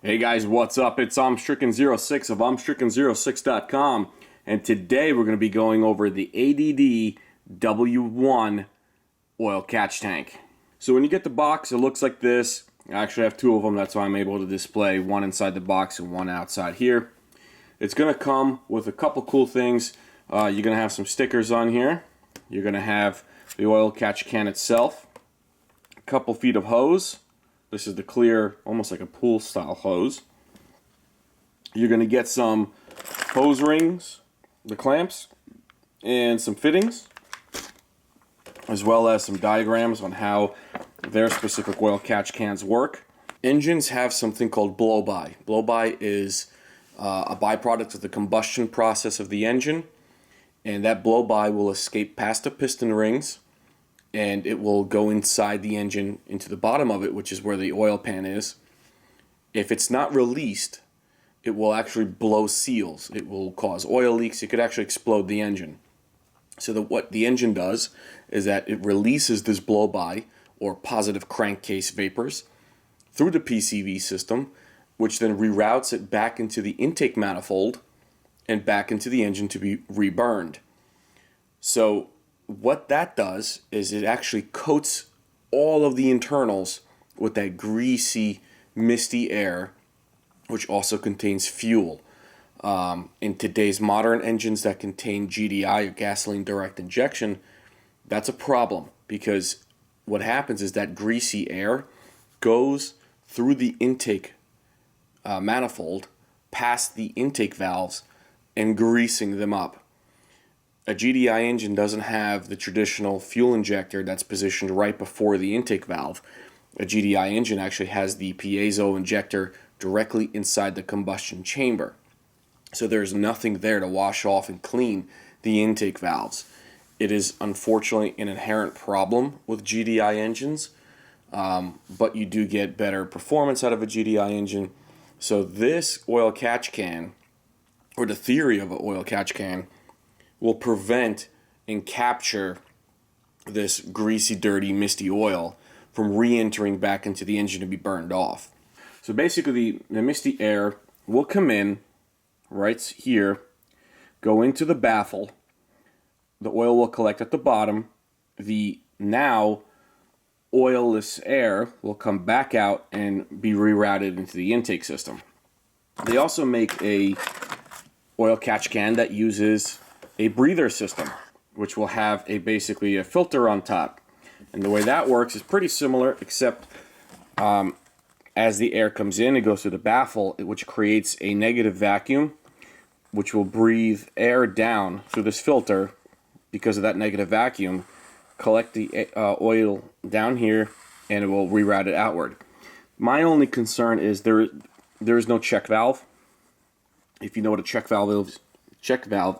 Hey guys, what's up? It's Stricken06 of Stricken06.com, and today we're going to be going over the ADD-W1 oil catch tank. So when you get the box, it looks like this. I actually have two of them, that's why I'm able to display one inside the box and one outside here. It's going to come with a couple cool things. You're going to have some stickers on here. You're going to have the oil catch can itself, a couple feet of hose. This is the clear, almost like a pool style hose. You're going to get some hose rings, the clamps, and some fittings, as well as some diagrams on how their specific oil catch cans work. Engines have something called blow-by. Blow-by is a byproduct of the combustion process of the engine, and that blow-by will escape past the piston rings, and it will go inside the engine into the bottom of it, which is where the oil pan is. If it's not released, it will actually blow seals. It will cause oil leaks. It could actually explode the engine. So what the engine does is that it releases this blow-by, or positive crankcase vapors, through the PCV system, which then reroutes it back into the intake manifold and back into the engine to be reburned. So what that does is it actually coats all of the internals with that greasy, misty air, which also contains fuel. In today's modern engines that contain GDI, or gasoline direct injection, that's a problem, because what happens is that greasy air goes through the intake manifold, past the intake valves, and greasing them up. A GDI engine doesn't have the traditional fuel injector that's positioned right before the intake valve. A GDI engine actually has the piezo injector directly inside the combustion chamber. So there's nothing there to wash off and clean the intake valves. It is unfortunately an inherent problem with GDI engines, but you do get better performance out of a GDI engine. So this oil catch can, or the theory of an oil catch can, will prevent and capture this greasy, dirty, misty oil from re-entering back into the engine to be burned off. So basically the misty air will come in right here, go into the baffle, the oil will collect at the bottom, the now oilless air will come back out and be rerouted into the intake system. They also make a oil catch can that uses a breather system, which will have basically a filter on top. And the way that works is pretty similar, except as the air comes in, it goes through the baffle, which creates a negative vacuum, which will breathe air down through this filter because of that negative vacuum, collect the oil down here, and it will reroute it outward. My only concern is there is no check valve. If you know what a check valve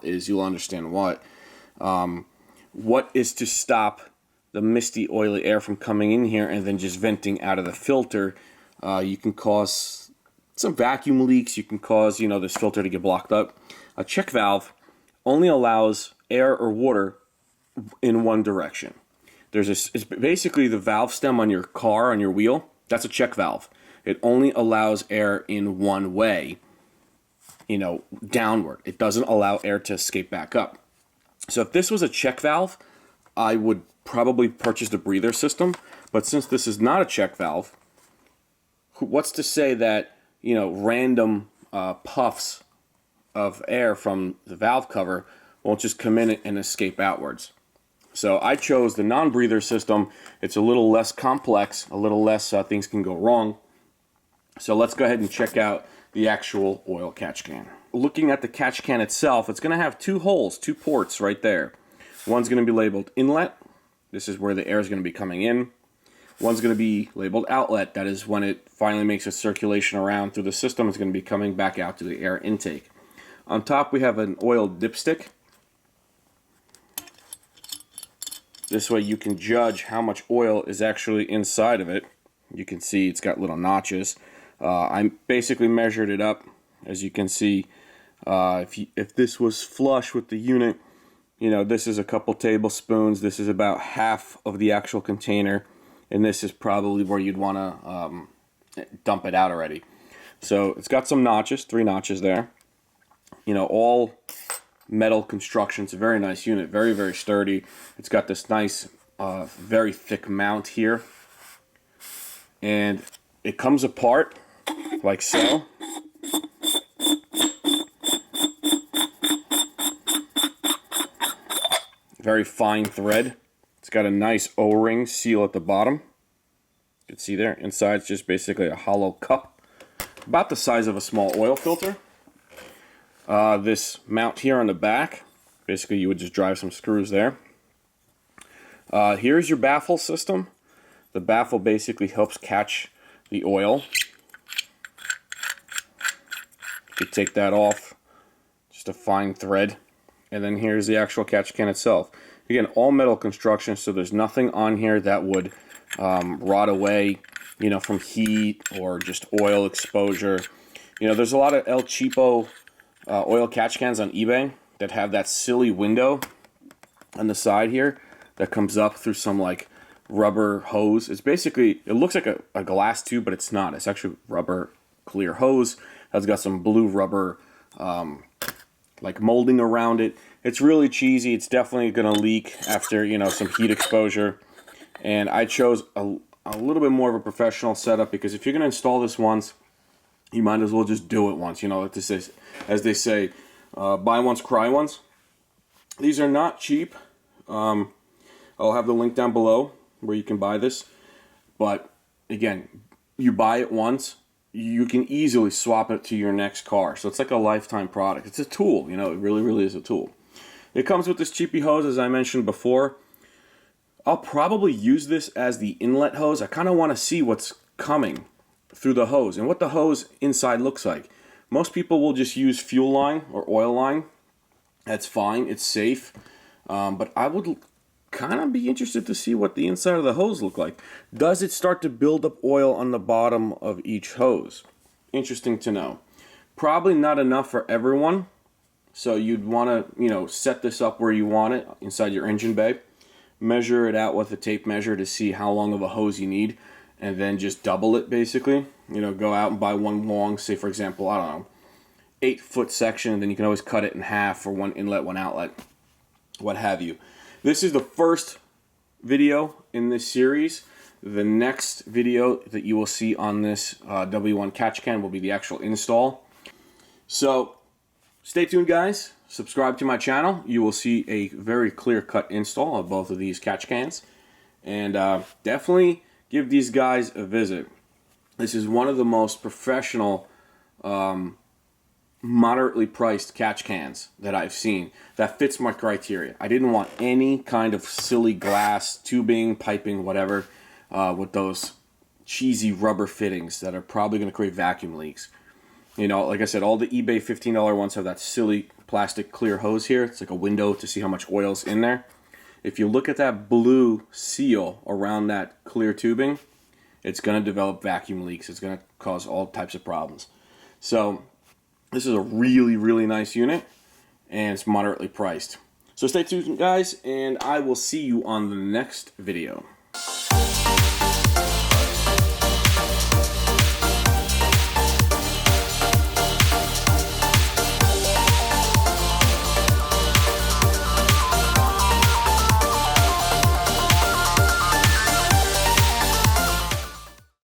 is, you'll understand what. What is to stop the misty, oily air from coming in here and then just venting out of the filter? You can cause some vacuum leaks. You can cause, this filter to get blocked up. A check valve only allows air or water in one direction. It's basically the valve stem on your car, on your wheel. That's a check valve. It only allows air in one way, downward. It doesn't allow air to escape back up. So if this was a check valve, I would probably purchase the breather system. But since this is not a check valve, what's to say that, random puffs of air from the valve cover won't just come in and escape outwards? So I chose the non-breather system. It's a little less complex, a little less things can go wrong. So let's go ahead and check out the actual oil catch can. Looking at the catch can itself, it's going to have two holes, two ports right there. One's going to be labeled inlet. This is where the air is going to be coming in. One's going to be labeled outlet. That is when it finally makes its circulation around through the system. It's going to be coming back out to the air intake. On top we have an oil dipstick. This way you can judge how much oil is actually inside of it. You can see it's got little notches. I basically measured it up. As you can see, if this was flush with the unit, this is a couple tablespoons. This is about half of the actual container, and this is probably where you'd want to dump it out already. So it's got some notches, 3 notches there. You know, all metal construction. It's a very nice unit, very, very sturdy. It's got this nice, very thick mount here. And it comes apart like so. Very fine thread. It's got a nice O-ring seal at the bottom. You can see there. Inside it's just basically a hollow cup, about the size of a small oil filter. This mount here on the back, basically you would just drive some screws there. Here's your baffle system. The baffle basically helps catch the oil. You could take that off, just a fine thread. And then here's the actual catch can itself. Again, all metal construction, so there's nothing on here that would rot away, you know, from heat or just oil exposure. You know, there's a lot of El Cheapo oil catch cans on eBay that have that silly window on the side here that comes up through some like rubber hose. It's basically, it looks like a glass tube, but it's not. It's actually rubber clear hose. It's got some blue rubber like molding around it. It's really cheesy. It's definitely going to leak after, you know, some heat exposure. And I chose a little bit more of a professional setup, because if you're going to install this once, you might as well just do it once. You know, like this is, as they say, buy once, cry once. These are not cheap. I'll have the link down below where you can buy this. But again, you buy it once, you can easily swap it to your next car. So it's like a lifetime product. It's a tool, you know, it really, really is a tool. It comes with this cheapy hose, as I mentioned before. I'll probably use this as the inlet hose. I kind of want to see what's coming through the hose and what the hose inside looks like. Most people will just use fuel line or oil line. That's fine, it's safe. But I would kind of be interested to see what the inside of the hose look like. Does it start to build up oil on the bottom of each hose? Interesting to know. Probably not enough for everyone, so you'd want to, you know, set this up where you want it inside your engine bay. Measure it out with a tape measure to see how long of a hose you need, and then just double it basically. You know, go out and buy one long, say for example, I don't know, 8-foot section, and then you can always cut it in half for one inlet, one outlet, what have you. This is the first video in this series. The next video that you will see on this W1 catch can will be the actual install. So stay tuned, guys. Subscribe to my channel. You will see a very clear-cut install of both of these catch cans. And definitely give these guys a visit. This is one of the most professional, moderately priced catch cans that I've seen that fits my criteria. I didn't want any kind of silly glass, tubing, piping, whatever, with those cheesy rubber fittings that are probably going to create vacuum leaks. You know, like I said, all the eBay $15 ones have that silly plastic clear hose here. It's like a window to see how much oil's in there. If you look at that blue seal around that clear tubing, it's going to develop vacuum leaks. It's going to cause all types of problems. So this is a really, really nice unit, and it's moderately priced. So stay tuned, guys, and I will see you on the next video.